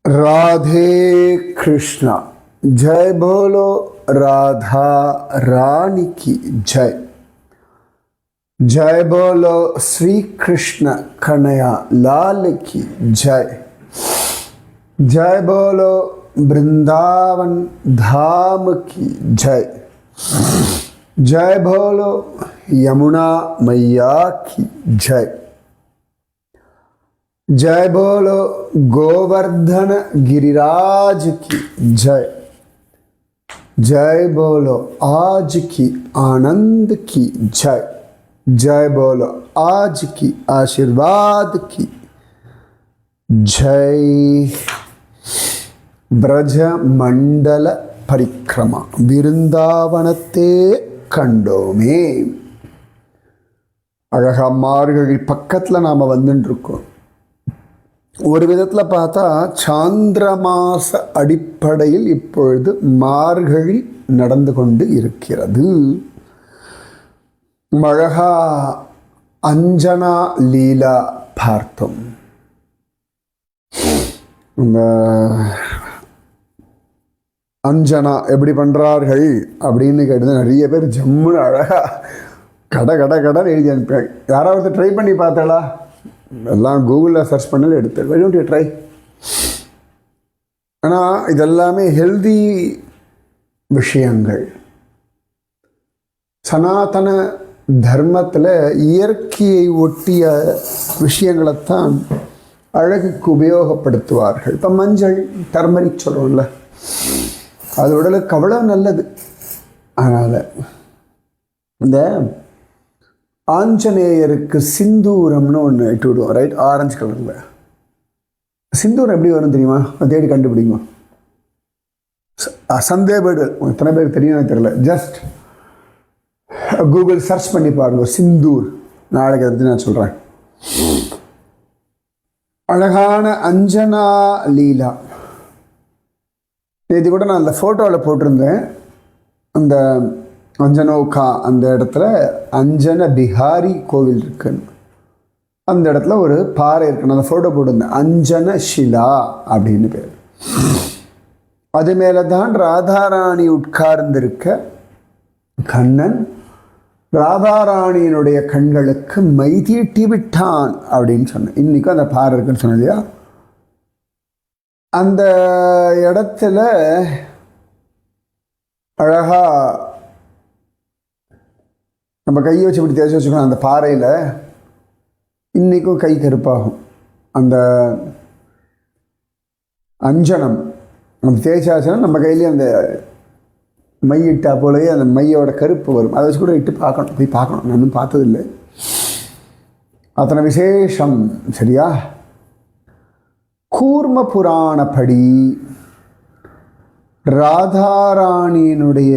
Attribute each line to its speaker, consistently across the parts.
Speaker 1: राधे कृष्णा। जय बोलो राधा रानी की जय। जय बोलो श्री कृष्ण कन्हैया लाल की जय। जय बोलो वृंदावन धाम की जय। जय बोलो यमुना मैया की जय। जय बोलो गोवर्धन गिरिराज की जय। जय बोलो आज की आनंद की जय। जय बोलो आज की आशीर्वाद की जय। ब्रज मंडल परिक्रमा विरुंदावनत्ते कंडोमे। அழகா மார்கழி பக்கத்தில் நாம் வந்துட்டு இருக்கோம். ஒரு விதத்தில் பார்த்தா சாந்திரமாச அடிப்படையில் இப்பொழுது மார்கழி நடந்து கொண்டு இருக்கிறது. அழகா அஞ்சனா லீலா பார்த்தோம். இந்த அஞ்சனா எப்படி பண்ணுறார்கள் அப்படின்னு கேட்டு நிறைய பேர் ஜம்முன்னு அழகா கடை கடை கடன் எழுதி அனுப்பினாங்க. யாராவது ட்ரை பண்ணி பார்த்தாளா? எல்லாம் கூகுளில் சர்ச் பண்ணல எடுத்து வெளியே ட்ரை. ஆனால் இதெல்லாமே ஹெல்தி விஷயங்கள். சனாதன தர்மத்தில் இயற்கையை ஒட்டிய விஷயங்களைத்தான் அழகுக்கு உபயோகப்படுத்துவார்கள். இப்போ மஞ்சள் டர்மரிக் சொல்கிறோம்ல, அது உடலுக்கு அவ்வளோ நல்லது. அதனால் இந்த ஆஞ்சநேயருக்கு சிந்தூரம்னு ஒன்று இட்டு விடுவோம், ரைட்? ஆரஞ்சு கலரில் சிந்தூரம் எப்படி வரும் தெரியுமா? தேடி கண்டுபிடிக்குமா? சந்தேகப்படு எத்தனை பேருக்கு தெரியும் தெரியல. ஜஸ்ட் கூகுள் சர்ச் பண்ணி பாருங்க, சிந்தூர். நாளைக்கு அதை பற்றி நான் சொல்கிறேன். அழகான அஞ்சனா லீலா. நேற்று கூட நான் அந்த ஃபோட்டோவில் போட்டிருந்தேன். அந்த அஞ்சனோகா அந்த இடத்துல அஞ்சன பிஹாரி கோவில் இருக்குன்னு, அந்த இடத்துல ஒரு பாறை இருக்குன்னு அந்த ஃபோட்டோ போட்டிருந்தேன். அஞ்சன ஷிலா அப்படின்னு பேர். அது மேலே தான் ராதாராணி உட்கார்ந்திருக்க கண்ணன் ராதாராணியினுடைய கண்களுக்கு மை தீட்டி விட்டான் அப்படின்னு சொன்னேன். இன்றைக்கும் அந்த பாறை இருக்குன்னு சொன்னேன் இல்லையா? அந்த இடத்துல அழகா நம்ம கையை வச்சு இப்படி தேய்ச்சி வச்சுக்கணும். அந்த பாறையில் இன்றைக்கும் கை கருப்பாகும். அந்த அஞ்சனம் நம்ம தேய்ச்சாச்சுன்னா நம்ம கையிலேயே அந்த மை இட்டா போலவே அந்த மையோட கருப்பு வரும். அதை வச்சு கூட இட்டு பார்க்கணும், போய் பார்க்கணும். நான் இன்னும் பார்த்ததில்லை. அத்தனை விசேஷம். சரியா? கூர்ம புராணப்படி ராதாராணியினுடைய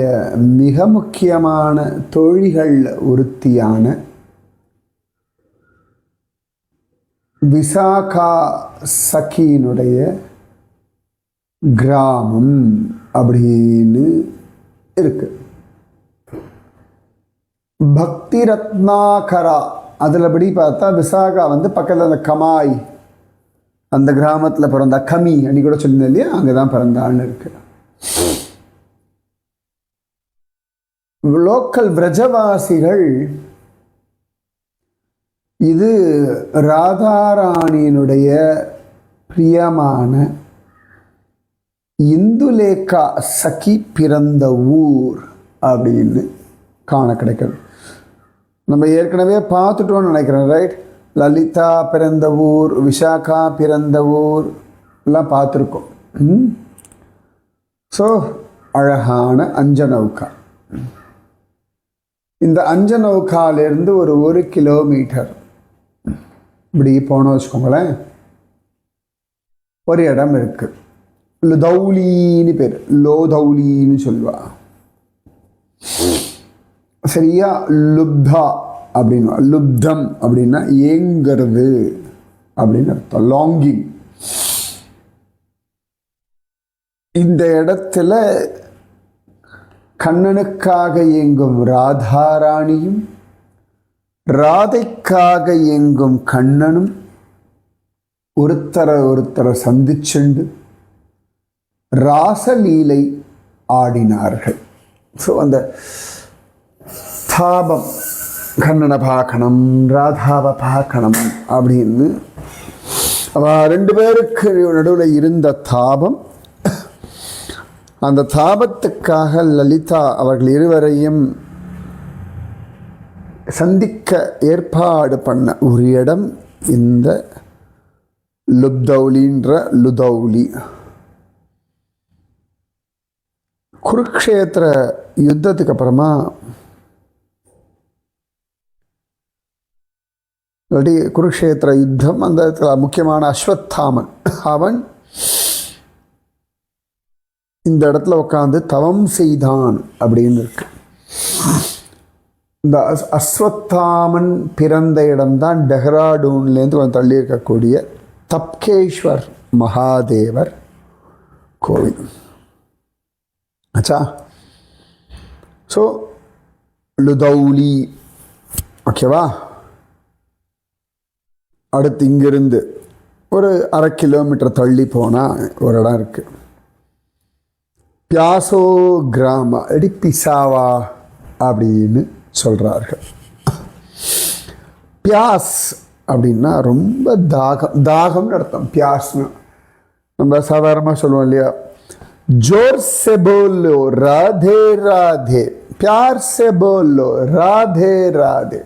Speaker 1: மிக முக்கியமான தோழிகள் ஒருத்தியான விசாகா சகியினுடைய கிராமம் அப்படின்னு இருக்கு. பக்தி ரத்னாகரா அதில் படி பார்த்தா விசாகா பக்கத்தில் அந்த கமாய் அந்த கிராமத்தில் பிறந்தா. கமி அன்னைக்கு கூட சொல்லியிருந்தேன் இல்லையா? அங்கே தான் பிறந்தான்னு இருக்கு. லோக்கல் பிரஜவாசிகள் இது ராதாராணியினுடைய பிரியமான இந்துலேகா சகி பிறந்த ஊர் அப்படின்னு காண கிடைக்கிறது. நம்ம ஏற்கனவே பார்த்துட்டோன்னு நினைக்கிறேன், ரைட்? லலிதா பிறந்த ஊர், விசாகா பிறந்த ஊர் எல்லாம் பார்த்துருக்கோம். ஸோ அழகான அஞ்சனௌகா. இந்த அஞ்சனௌகாலேருந்து ஒரு 1 கிலோமீட்டர் இப்படி போனோம் வச்சுக்கோங்களேன், ஒரு இடம் இருக்கு. லுதௌலின்னு பேர், லோதௌலின்னு சொல்லுவா. சரியா? லுப்தா அப்படின்னா, லுப்தம் அப்படின்னா ஏங்கிறது அப்படின்னு அர்த்தம். லாங்கிங். இந்த இடத்துல கண்ணனுக்காக இயங்கும் ராதாராணியும் ராதைக்காக இயங்கும் கண்ணனும் ஒருத்தரை சந்திச்சுண்டு ராசலீலை ஆடினார்கள். ஸோ அந்த தாபம், கண்ணனை பார்க்கணும், ராதாவை பார்க்கணும் அப்படின்னு அவ 2 பேருக்கு நடுவில் இருந்த தாபம். அந்த தாபத்துக்காக லலிதா அவர்கள் இருவரையும் சந்திக்க ஏற்பாடு பண்ண ஒரு இடம் இந்த லுதௌலி. குருக்ஷேத்திர யுத்தத்துக்கு அப்புறமா குருக்ஷேத்திர யுத்தம், அந்த முக்கியமான அஸ்வத்தாமன் அவன் இந்த இடத்துல உட்காந்து தவம் செய்தான் அப்படின்னு இருக்கு. இந்த அஸ்வத்தாமன் பிறந்த இடம்தான் டெஹ்ராடூன்லேருந்து கொஞ்சம் தள்ளி இருக்கக்கூடிய தப்கேஸ்வர் மகாதேவர் கோவில். ஆச்சா. ஸோ லுதௌலி, ஓகேவா. அடுத்து இங்கிருந்து ஒரு 1/2 கிலோமீட்டர் தள்ளி போனால் ஒரு இடம் இருக்குது, பியாசோ கிராம, பிசாவா அப்படின்னு சொல்கிறார்கள். பியாஸ் அப்படின்னா ரொம்ப தாகம்னு அர்த்தம். பியாஸ்னா நம்ம சாதாரணமாக சொல்லுவோம் இல்லையா, जोर से बोलो राधे राधे, प्यार से बोलो राधे राधे,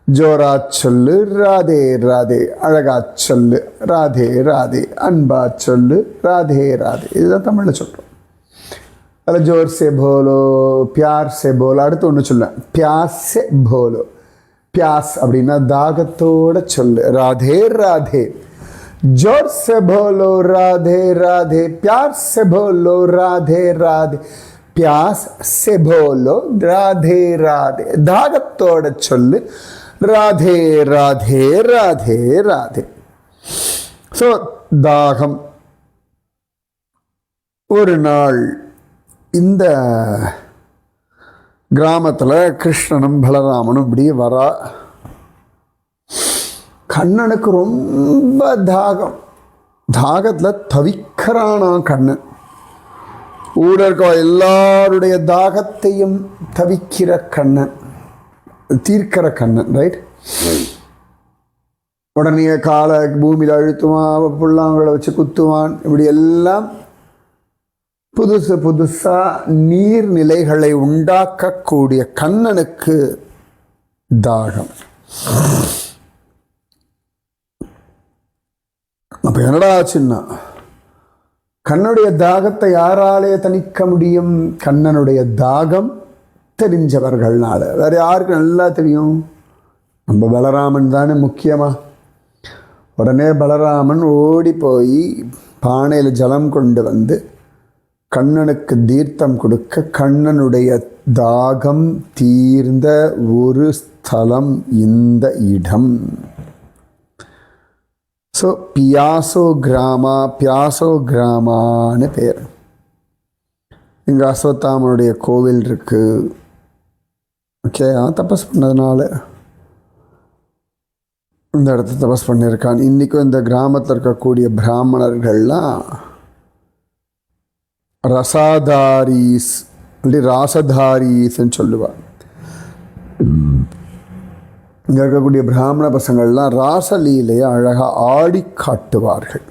Speaker 1: जोरा சொல்லு ராதே ராதே, அழகா சொல்லு ராதே ராதே, அன்பா சொல்லு ராதே ராதே. இதுதான் தமிழில் சொல்கிறோம். அதில் ஜோர் சே போலோ, பியார் சே போலோ. அடுத்து ஒன்று சொல்ல, பியாஸ் சே போலோ. பியாஸ் அப்படின்னா தாகத்தோட சொல்லு ராதே ராதே. जोर से बोलो राधे राधे, प्यार से बोलो राधे राधे, प्यास से बोलो राधे राधे, தாகத்தோட சொல்லு ராதே ராதே ராதே ராதே. ஸோ தாகம். ஒரு நாள் இந்த கிராமத்தில் கிருஷ்ணனும் பலராமனும் இப்படியே வரா. கண்ணனுக்கு ரொம்ப தாகத்தில் தவிக்கிறானா கண்ணன். ஊட இருக்க எல்லாருடைய தாகத்தையும் தவிக்கிற கண்ணன், தீர்க்கிற கண்ணன், ரைட். உடனே காலை பூமியில் அழுத்துவான், புல்லாங்களை வச்சு குத்துவான். இப்படி எல்லாம் புதுசாக நீர்நிலைகளை உண்டாக்கக்கூடிய கண்ணனுக்கு தாகம். அப்போ என்னடா ஆச்சுன்னா, கண்ணனுடைய தாகத்தை யாராலே தணிக்க முடியும்? கண்ணனுடைய தாகம் தெரிஞ்சவர்கள்னால. வேறு யாருக்கு நல்லா தெரியும்? நம்ம பலராமன் தானே முக்கியமாக. உடனே பலராமன் ஓடி போய் பானையில் ஜலம் கொண்டு வந்து கண்ணனுக்கு தீர்த்தம் கொடுக்க, கண்ணனுடைய தாகம் தீர்ந்த ஒரு ஸ்தலம் இந்த இடம். ஸோ பியாசோ கிராமான்னு பேர். இங்கே அஸ்வத்தாமனுடைய கோவில் இருக்குது. ஓகே, தபஸ் பண்ணதுனால இந்த இடத்த தபஸ் பண்ணியிருக்கான். இன்றைக்கும் இந்த கிராமத்தில் இருக்கக்கூடிய பிராமணர்கள்லாம் ராசதாரீஸ்ன்னு சொல்லுவாள். இங்கே இருக்கக்கூடிய பிராமண பசங்கள்லாம் ராசலீலையை அழகாக ஆடி காட்டுவார்கள்.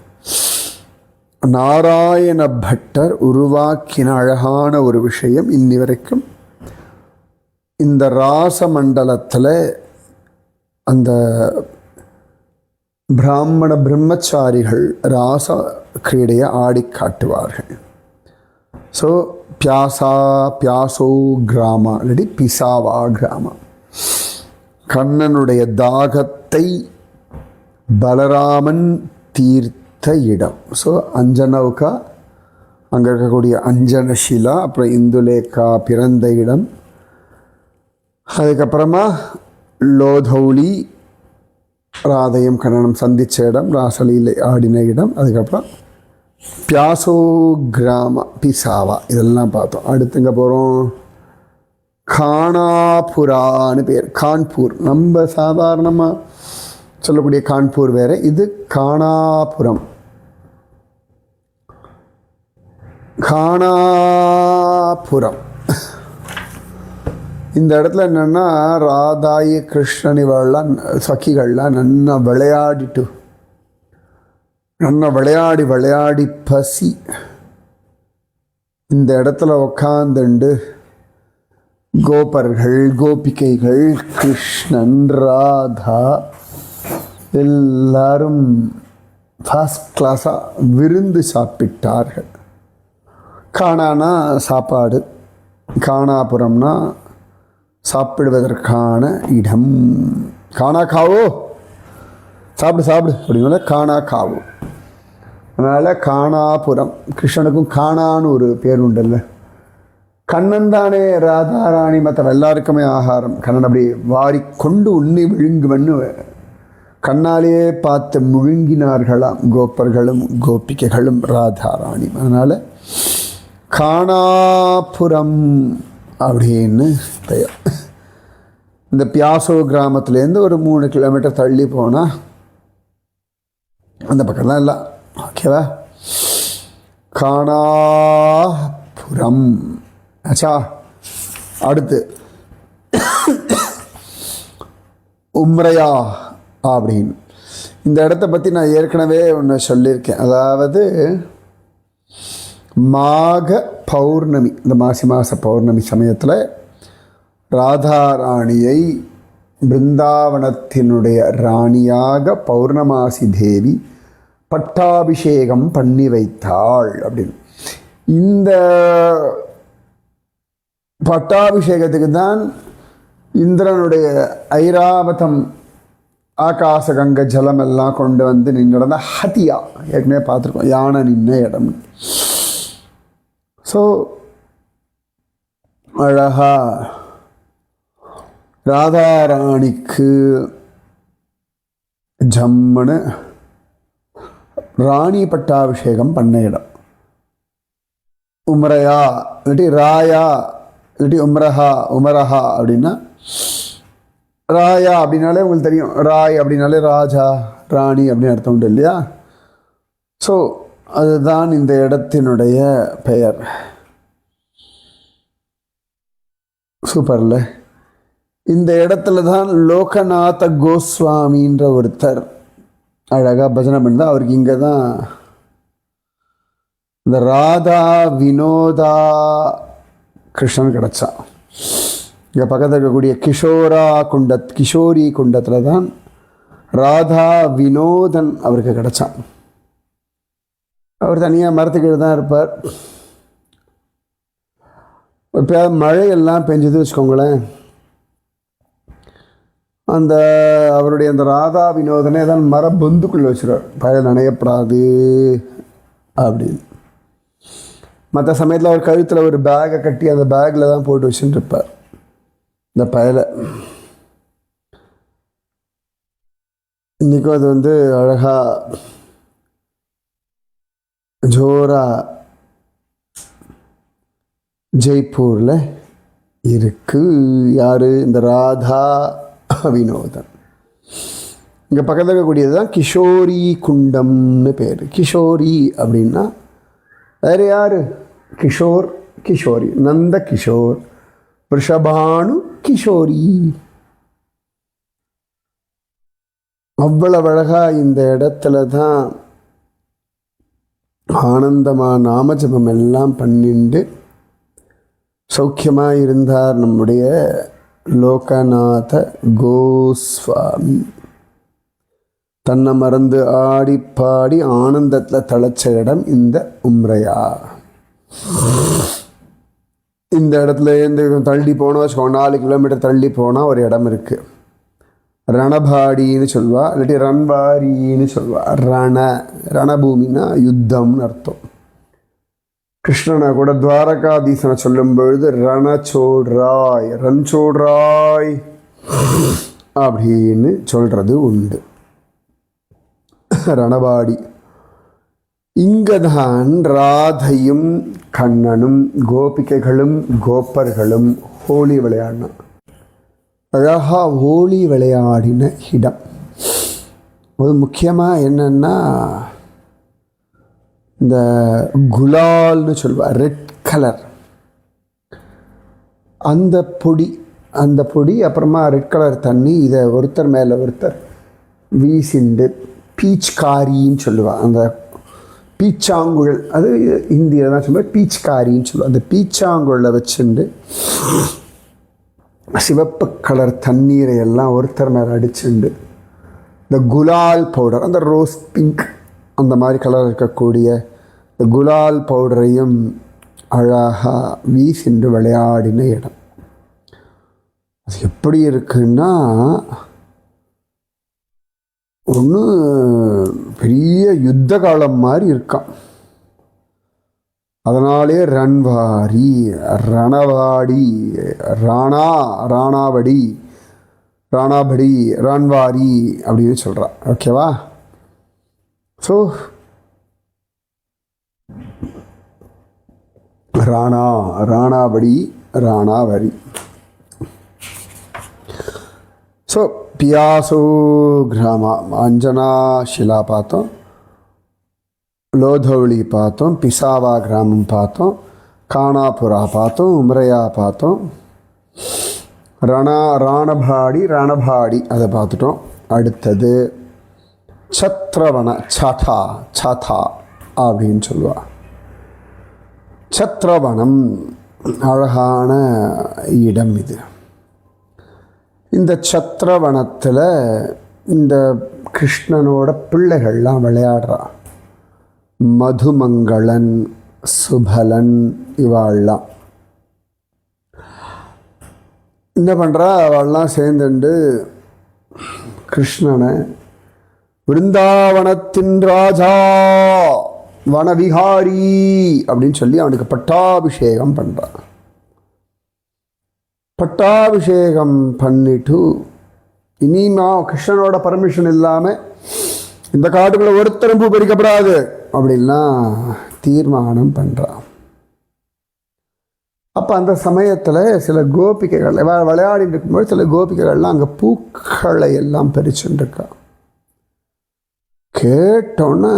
Speaker 1: நாராயண பட்டர் உருவாக்கின அழகான ஒரு விஷயம். இன்னி வரைக்கும் இந்த ராசமண்டலத்தில் அந்த பிராமண பிரம்மச்சாரிகள் ராச கிரீடையை ஆடி காட்டுவார்கள். ஸோ பியாசோ கிராமா இல்லாட்டி பிசாவா கிராமம். கண்ணனுடைய தாகத்தை பலராமன் தீர்த்த இடம். ஸோ அஞ்சனவுக்கா, அங்கே இருக்கக்கூடிய அஞ்சனஷிலா, அப்புறம் இந்துலேக்கா பிறந்த இடம். அதுக்கப்புறமா லோதௌலி, ராதையும் கண்ணனும் சந்தித்த இடம், ராசலீலை ஆடின இடம். அதுக்கப்புறம் பியாசோ கிராம, பிசாவா, இதெல்லாம் பார்த்தோம். அடுத்து இங்கே போகிறோம், கானாபுரான்னு பேர். கான்பூர், நம்ம சாதாரணமாக சொல்லக்கூடிய கான்பூர் வேறு, இது கானாபுரம். காணாபுரம். இந்த இடத்துல என்னென்னா ராதாயி கிருஷ்ணன் இவெல்லாம் சఖிகள்லாம் நல்லா விளையாடி பசி இந்த இடத்துல உக்காந்துண்டு கோபர்கள் கோபிகைகள் கிருஷ்ணன் ராதா எல்லாரும் ஃபர்ஸ்ட் கிளாஸாக விருந்து சாப்பிட்டார்கள். காணானா சாப்பாடு, காணாபுரம்னா சாப்பிடுவதற்கான இடம். காணா காவோ, சாப்பிடு அப்படிங்கிற காணா காவோ. அதனால் காணாபுரம். கிருஷ்ணனுக்கும் காணான்னு ஒரு பேர் உண்டல்ல. கண்ணன் தானே ராதாராணி மற்ற எல்லாருக்குமே ஆகாரம். கண்ணன் அப்படி வாரி கொண்டு உண்ணி விழுங்குவன்னு கண்ணாலேயே பார்த்து முழுங்கினார்களாம் கோப்பர்களும் கோபிகைகளும் ராதாராணி. அதனால் காணாபுரம் அப்படின்னு பெயர். இந்த பியாசோ கிராமத்துலேருந்து ஒரு 3 கிலோமீட்டர் தள்ளி போனால் அந்த பக்கம் தான் எல்லாம். ஓகேவா? காணாபுரம். ஆச்சா, அடுத்து உம்ரையா அப்படின்னு இந்த இடத்த பற்றி நான் ஏற்கனவே ஒன்று சொல்லியிருக்கேன். அதாவது மாக பௌர்ணமி, இந்த மாத பௌர்ணமி சமயத்தில் ராதாராணியை பிருந்தாவனத்தினுடைய ராணியாக பௌர்ணமாசி தேவி பட்டாபிஷேகம் பண்ணி வைத்தாள் அப்படின்னு. இந்த பட்டாபிஷேகத்துக்கு தான் இந்திரனுடைய ஐராவதம் ஆகாச கங்கை ஜலம் எல்லாம் கொண்டு வந்து நின்றுடந்த ஹதியா ஏற்கனவே பார்த்துருக்கோம், யானை நின்ன இடம். ஸோ அழகா ராதாராணிக்கு ஜம்மனு ராணி பட்டாபிஷேகம் பண்ண இடம். உமரையா இல்லாட்டி ராயா இல்லாட்டி உமரஹா அப்படின்னா, ராயா அப்படின்னாலே உங்களுக்கு தெரியும், ராய் அப்படின்னாலே ராஜா ராணி அப்படின்னு அர்த்தம் உண்டு இல்லையா? ஸோ அதுதான் இந்த இடத்தினுடைய பெயர். சூப்பர்ல. இந்த இடத்துல தான் லோகநாத கோஸ்வாமின்ற ஒருத்தர் அழகாக பஜனை பண்ணா. அவருக்கு இங்கே தான் இந்த ராதா வினோதா கிருஷ்ணன் கிடச்சா. இங்கே பக்கத்தில் இருக்கக்கூடிய கிஷோரி குண்டத்தில் தான் ராதா வினோதன் அவருக்கு கிடச்சான். அவர் தனியாக மரத்துக்கு தான் இருப்பார். இப்போ மழையெல்லாம் பெஞ்சது வச்சுக்கோங்களேன், அந்த அவருடைய அந்த ராதா வினோதனே தான் மர பொந்துக்குள்ளே வச்சுருவார், பழைய நனையப்படாது அப்படின்னு. மற்ற சமயத்தில் அவர் கழுத்தில் ஒரு பேக்கை கட்டி அந்த பேக்கில் தான் போட்டு வச்சுட்டு இருப்பார் இந்த பயலை. இன்றைக்கும் அது வந்து அழகாக ஜோரா ஜெய்ப்பூரில் இருக்குது. யார்? இந்த ராதா வினோதன். இங்கே பக்கத்தில் இருக்கக்கூடியது தான் கிஷோரி குண்டம்னு பேர். கிஷோரி அப்படின்னா வேறு யார்? கிஷோரி நந்த கிஷோர் ரிஷபானு கிஷோரி. அவ்வளவு அழகாக இந்த இடத்துல தான் ஆனந்தமாக நாமஜபம் எல்லாம் பண்ணிண்டு சௌக்கியமாக இருந்தார் நம்முடைய லோகநாத கோஸ்வாமி. தன்னை மறந்து ஆடி பாடி ஆனந்தத்தில் தழைச்ச இடம் இந்த உம்ரையா. இந்த இடத்துல இருந்து தள்ளி போனால் வச்சுக்கோங்க, 4 கிலோமீட்டர் தள்ளி போனால் ஒரு இடம் இருக்குது, ரணபாடின்னு சொல்வா, இல்லாட்டி ரன்வாரின்னு சொல்வா. ரணபூமின்னா யுத்தம்னு அர்த்தம். கிருஷ்ணனை கூட துவாரகாதீசனை சொல்லும் பொழுது ரன்சோட்ராய் அப்படின்னு சொல்கிறது உண்டு. ரணபாடி. இங்கே தான் ராதையும் கண்ணனும் கோபிகைகளும் கோப்பர்களும் ஹோலி விளையாடினான். அழகாக ஹோலி விளையாடின இடம். அது முக்கியமாக என்னென்னா, இந்த குலால்னு சொல்லுவாள், ரெட் கலர், அந்த பொடி அப்புறமா ரெட் கலர் தண்ணி, இதை ஒருத்தர் மேலே ஒருத்தர் வீசிண்டு பீச்காரின்னு சொல்லுவாள். அந்த பீச்சாங்குழல், அது இந்தியில் தான் சொல்லுவாள், பீச்காரின்னு சொல்லுவாள். அந்த பீச்சாங்குழலை வச்சுண்டு சிவப்பு கலர் தண்ணீரை எல்லாம் ஒருத்தர் மேலே அடிச்சுண்டு இந்த குலால் பவுடர், அந்த ரோஸ் பிங்க் அந்த மாதிரி கலர் இருக்கக்கூடிய இந்த குலால் பவுடரையும் அழகாக வீசின்று விளையாடின இடம். அது எப்படி இருக்குன்னா, ஒன்று பெரிய யுத்த காலம் மாதிரி இருக்கான். அதனாலே ரன்வாரி, ரணவாடி, ராணாபடி, ரன்வாரி அப்படின்னு சொல்கிறான். ஓகேவா? ஸோ ராணாபடி, ராணாவரி. ஸோ பியாசோ கிராமா, அஞ்சனா ஷிலா பார்த்தோம், லோதோளி பார்த்தோம், பிசாவா கிராமம் பார்த்தோம், கானாபுரா பார்த்தோம், உம்ரையா பார்த்தோம், ராணபாடி அதை பார்த்துட்டோம். அடுத்தது சத்ரவன, சதா அப்படின்னு சொல்லுவாள். சத்ரவனம் அழகான இடம் இது. இந்த சத்ரவனத்தில் இந்த கிருஷ்ணனோட பிள்ளைகள்லாம் விளையாடுறா. மதுமங்களன், சுபலன், இவாள்லாம் என்ன பண்ணுறா, அவள்லாம் சேர்ந்துண்டு கிருஷ்ணனை விருந்தாவனத்தின் ராஜா, வனவிஹாரி அப்படின்னு சொல்லி அவனுக்கு பட்டாபிஷேகம் பண்ணுறான். பட்டாபிஷேகம் பண்ணிட்டு இனிமா கிருஷ்ணனோட பர்மிஷன் இல்லாமல் இந்த காட்டுக்குள்ள ஒருத்தரும் பூ பறிக்கப்படாது அப்படின்லாம் தீர்மானம் பண்ணுறான். அப்போ அந்த சமயத்தில் சில கோபிகைகள் விளையாடிட்டு இருக்கும்போது சில கோபிகைகள்லாம் அங்கே பூக்களை எல்லாம் பறிச்சுட்டுருக்கா. கேட்டோன்னே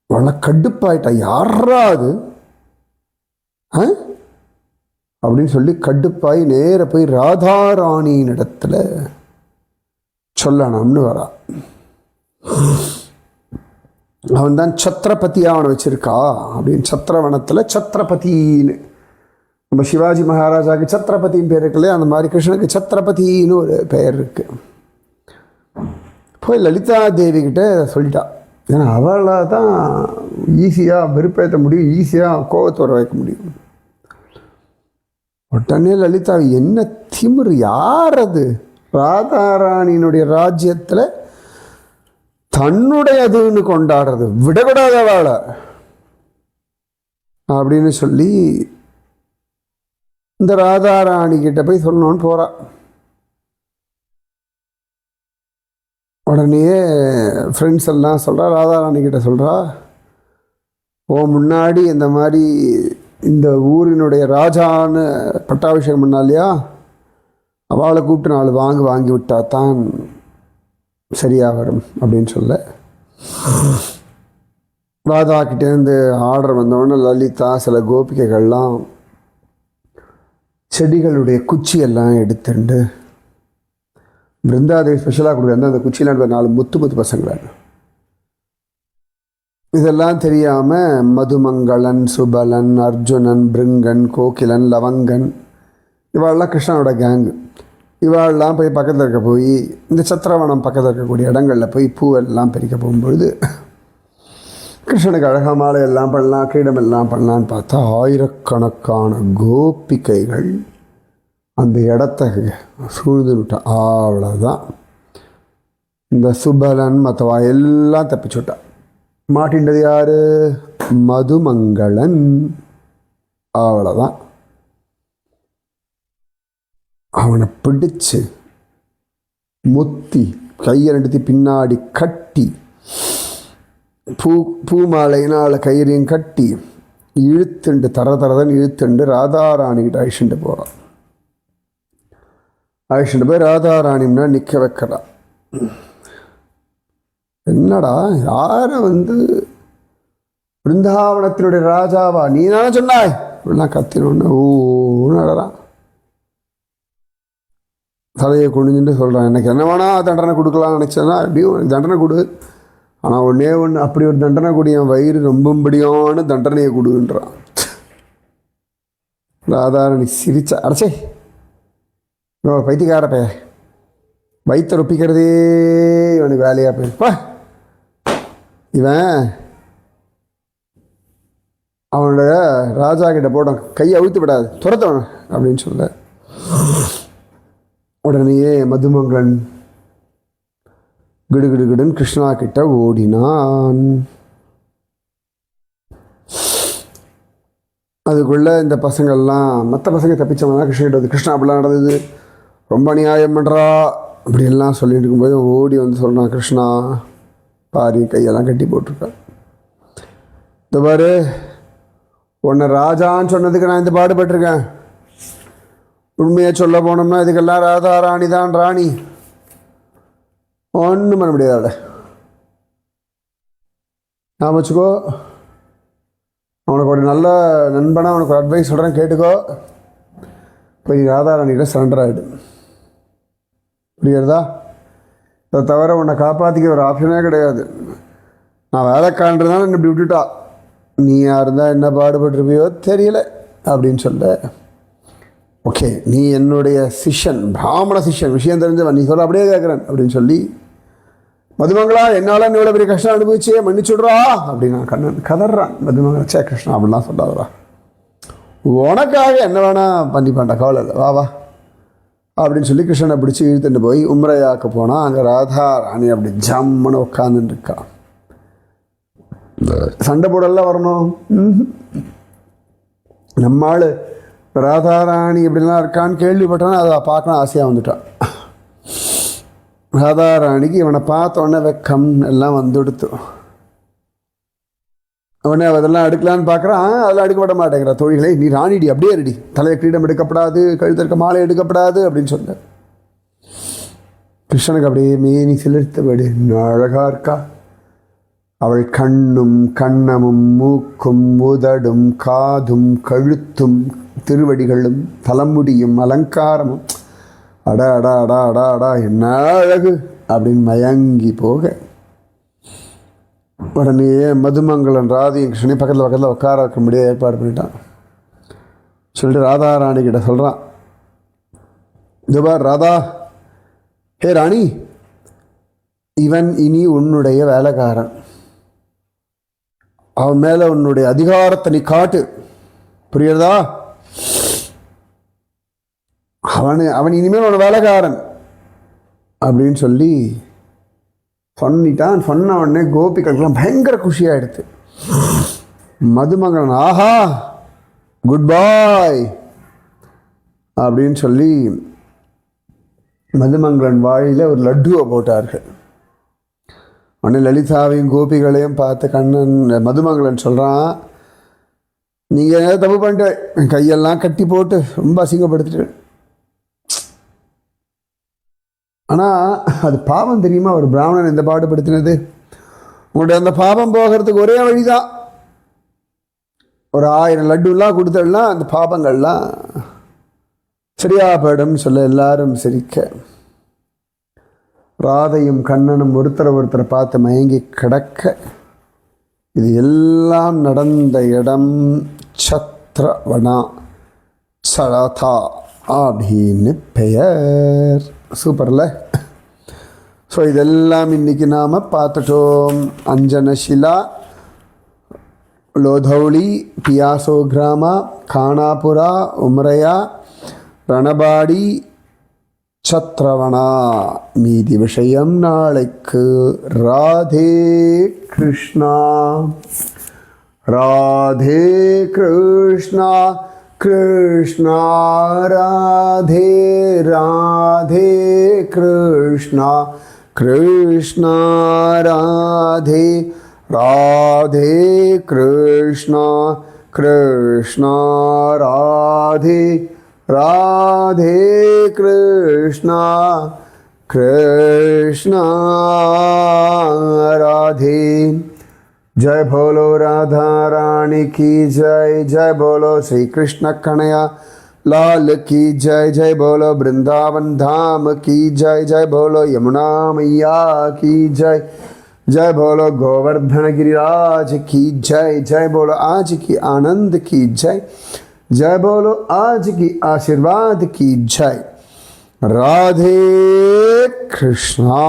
Speaker 1: வள கடுப்பாயிட்டா, யாராது அப்படின்னு சொல்லி கடுப்பாய் நேர போய் ராதாராணியின் இடத்துல சொல்லணும்னு வரா. அவன் தான் சத்ரபதியாக அவனை வச்சிருக்கா அப்படின்னு. சத்ரவனத்தில் சத்ரபதினு, நம்ம சிவாஜி மகாராஜாவுக்கு சத்ரபதினு பேர் இருக்குல்லையே, அந்த மாதிரி கிருஷ்ணனுக்கு சத்ரபதினு ஒரு பெயர் இருக்கு. போய் லலிதா தேவி கிட்ட சொல்லிட்டா. ஏன்னா அவளை தான் ஈஸியாக வெறுப்பேற்ற முடியும், ஈஸியாக கோபத்தை வர வைக்க முடியும். உடனே லலிதா, என்ன திமிரு, யார் அது, ராதாராணியினுடைய ராஜ்யத்தில் தன்னுடையதுன்னு கொண்டாடுறது, விடக்கூடாத அவளை அப்படின்னு சொல்லி இந்த ராதாராணி கிட்ட போய் சொல்லணும்னு போறா. உடனே ஃப்ரெண்ட்ஸ் எல்லாம் சொல்கிறா, ராதாராணி கிட்ட சொல்கிறா, ஓ முன்னாடி இந்த மாதிரி இந்த ஊரினுடைய ராஜான்னு பட்டாபிஷேகம் பண்ணா இல்லையா, அவளை கூப்பிட்டு 4 வாங்கி விட்டா தான் சரியாக வரும் அப்படின்னு சொல்ல, ராதா கிட்டேருந்து ஆர்டர் வந்தவொடனே லலிதா சில கோபிகைகள்லாம் செடிகளுடைய குச்சியெல்லாம் எடுத்துண்டு, பிருந்தாதேவி ஸ்பெஷலாக கொடுக்குறது அந்த குச்சியில் 4 முத்து பசங்களை, இதெல்லாம் தெரியாமல் மதுமங்களன், சுபலன், அர்ஜுனன், பிருங்கன், கோகிலன், லவங்கன், இவாளெல்லாம் கிருஷ்ணனோட கேங்கு. இவாளெல்லாம் போய் பக்கத்தில் இருக்க போய் இந்த சத்திரவனம் பக்கத்தில் இருக்கக்கூடிய இடங்களில் போய் பூவெல்லாம் பறிக்க போகும்பொழுது கிருஷ்ணனுக்கு அழகாக மாலை எல்லாம் பண்ணலாம், கிரீடம் எல்லாம் பண்ணலான்னு பார்த்தா ஆயிரக்கணக்கான கோபிகைகள் அந்த இடத்த சூழ்ந்து விட்டா. அவ்வளோதான். இந்த சுபலன் மற்றவா எல்லாம் தப்பிச்சு விட்டா. மாட்டின்றது யாரு? மதுமங்களன். அவ்வளோதான். அவனை பிடிச்சு முத்தி கையை எடுத்து பின்னாடி கட்டி பூ மாலையினால் கயிறையும் கட்டி இழுத்துண்டு தரதரதன் இழுத்துண்டு ராதாராணிக்கிட்ட அழிச்சுட்டு போகிறான். அழிச்சுட்டு போய் ராதாராணின்னா நிற்க வைக்கிறான். என்னடா, யாரை பிருந்தாவனத்தினுடைய ராஜாவா நீ தானே சொன்னாய் இப்படிலாம் கத்தினோன்னு ஊன்னு அழறான். தலையை குனிஞ்சுட்டு சொல்கிறான், எனக்கு என்ன வேணா தண்டனை கொடுக்கலாம்னு நினச்சேன்னா எப்படியும் தண்டனை கொடு, ஆனால் ஒன்றே ஒன்று அப்படி ஒரு தண்டனை கொடு, என் வயிறு ரொம்பபடியான தண்டனையை கொடுன்றான். ராதாராணி சிரிச்சா, அடைச்சே பைத்தியக்காரப்பே, வயிற்றை ரொப்பிக்கிறதே இவனுக்கு வேலையாக போயிருப்பா, இவன் அவனோட ராஜா கிட்ட போட்டான், கையை அழுத்து விடாது துரத்தவன் அப்படின்னு சொல்ல. உடனேயே மதுமங்கலன் கிடுகிடுகிடுன்னு கிருஷ்ணா கிட்ட ஓடினான். அதுக்குள்ளே இந்த பசங்கள்லாம் மற்ற பசங்க தப்பிச்சவங்க கிருஷ்ணகிட்ட வந்து, கிருஷ்ணா அப்படிலாம் நடந்தது, ரொம்ப அநியாயம் பண்ணுறா அப்படியெல்லாம் சொல்லிட்டு இருக்கும்போது ஓடி வந்து சொல்கிறான், கிருஷ்ணா பாரி கையெல்லாம் கட்டி போட்டிருக்கான், இந்த பாரு உன்னை ராஜான்னு சொன்னதுக்கு நான் இந்த பாடுபட்டிருக்கேன், உண்மையை சொல்ல போனோம்னா இதுக்கெல்லாம் ராதா ராணி தான் ராணி, ஒன்றும் பண்ண முடியாது. நான் வச்சுக்கோ, அவனுக்கு ஒரு நல்ல நண்பனாக அவனுக்கு ஒரு அட்வைஸ் சொல்கிறேன் கேட்டுக்கோ, போய் ராதாராணிகிட்ட சரண்டர் ஆகிடு, புரியுறதா? அதை தவிர உன்னை காப்பாற்றிக்க ஒரு ஆப்ஷனே கிடையாது. நான் வேலைக்காரன்றதுனால என்னை இப்படி விட்டுட்டா, நீ இருந்தால் என்ன பாடுபட்டுருப்பியோ தெரியல அப்படின்னு சொல்ல. ஓகே, நீ என்னுடைய சிஷ்யன், பிராமண சிஷ்யன், விஷயம் தெரிஞ்சவன், நீ சொல்ல அப்படியே கேட்குறேன் அப்படின்னு சொல்லி, மதுமங்களா என்னால் இவ்வளோ பெரிய கஷ்டம் அனுபவிச்சே மன்னிச்சுடுறா அப்படின்னு நான் கண்ணன் கதறான். மதுமங்களா, சே கிருஷ்ணா அப்படிலாம் சொல்லாதரா, உனக்காக என்ன வேணா பண்ணிப்பான்டா, கவலை இல்லை, வா வா அப்படின்னு சொல்லி கிருஷ்ணனை பிடிச்சி இழுத்துட்டு போய் உம்ரையாக்க போனால் அங்கே ராதா ராணி அப்படி ஜம்முன்னு உட்காந்துட்டு இருக்கா. சண்டை போடலாம் வரணும், நம்மாள் ராதாராணி இப்படிலாம் இருக்கான்னு கேள்விப்பட்டான்னு அதை பார்க்கணும் ஆசையாக வந்துட்டான். ராதாராணிக்கு இவனை பார்த்த உடனே வெக்கம் எல்லாம் வந்துடுத்து. உடனே அதெல்லாம் எடுக்கலான்னு பார்க்குறான், அதெல்லாம் எடுக்கப்பட மாட்டேங்கிற. தொழில்களை நீ ராணிடி அப்படியே ரெடி, தலையை கிரீடம் எடுக்கப்படாது, கழுத்திருக்க மாலை எடுக்கப்படாது அப்படின்னு சொன்ன. கிருஷ்ணனுக்கு அப்படியே மேனி சிலிர்த்தபடி அழகாக இருக்கா. அவள் கண்ணும் கண்ணமும் மூக்கும் உதடும் காதும் கழுத்தும் திருவடிகளும் தலைமுடியும் அலங்காரமும் அடா அடா அடா அடா அடா என்ன அழகு அப்படின்னு மயங்கி போக, உடனே மதுமங்கலன் ராதையும் கிருஷ்ணனையும் பக்கத்தில் உட்கார வைக்க முடியாது ஏற்பாடு பண்ணிட்டான். சொல்லிட்டு ராதாராணி கிட்ட சொல்கிறான், இதுபார் ராதா, ஹே ராணி, இவன் இனி உன்னுடைய வேலைக்காரன், அவன் மேலே உன்னுடைய அதிகாரத்தை நீ காட்டு, புரியுறதா? அவன் இனிமேல் உன்னோட வேலைக்காரன் அப்படின்னு சொல்லி சொன்னிட்டான். சொன்ன உடனே கோபிகளுக்கெல்லாம் பயங்கர குஷியாயிடுது. மதுமங்கலன் ஆஹா குட் பாய் அப்படின்னு சொல்லி மதுமங்கலன் வாயில ஒரு லட்டுவை போட்டார்கள். உடனே லலிதாவையும் கோபிகளையும் பார்த்து கண்ணன் மதுமங்கலன் சொல்கிறான், நீங்கள் ஏதாவது தப்பு பண்ணிட்டு கையெல்லாம் கட்டி போட்டு ரொம்ப அசிங்கப்படுத்திட்டு, ஆனால் அது பாவம் தெரியுமா, ஒரு பிராமணன் இந்த பாடுபடுத்தினது. உங்களுடைய அந்த பாவம் போகிறதுக்கு ஒரே வழிதான், ஒரு 1000 லட்டுலாம் கொடுத்தா அந்த பாபங்கள்லாம் சரியா போயிடும் சொல்ல எல்லாரும் சிரிக்க. ராதையும் கண்ணனும் ஒருத்தரை பார்த்து மயங்கி கிடக்க. இது எல்லாம் நடந்த இடம் சத்ரவனா சலதா அப்படின்னு பெயர். சூப்பர்ல. ஸோ இதெல்லாம் இன்றைக்கி நாம் பார்த்துட்டோம். அஞ்சனஷிலா, லோதௌளி, பியாசோ கிராமா, கானாபுரா, உம்ரையா, ரணபாடி, சத்ரவணா. மீதி விஷயம் நாளைக்கு. ராதே கிருஷ்ணா, ராதே கிருஷ்ணா, கிருஷ்ணா ராதே, ராதே கிருஷ்ணா, கிருஷ்ணா ராதே, ராதே கிருஷ்ணா, கிருஷ்ணா ராதே, ராதே கிருஷ்ணா, கிருஷ்ணா ராதே. जय बोलो राधा रानी की जय, जय बोलो श्री कृष्ण कन्हैया लाल की जय, जय बोलो वृंदावन धाम की जय, जय बोलो यमुना मैया की जय, जय बोलो गोवर्धन गिरिराज की जय, जय बोलो आज की आनंद की जय, जय बोलो आज की आशीर्वाद की जय। राधे कृष्णा।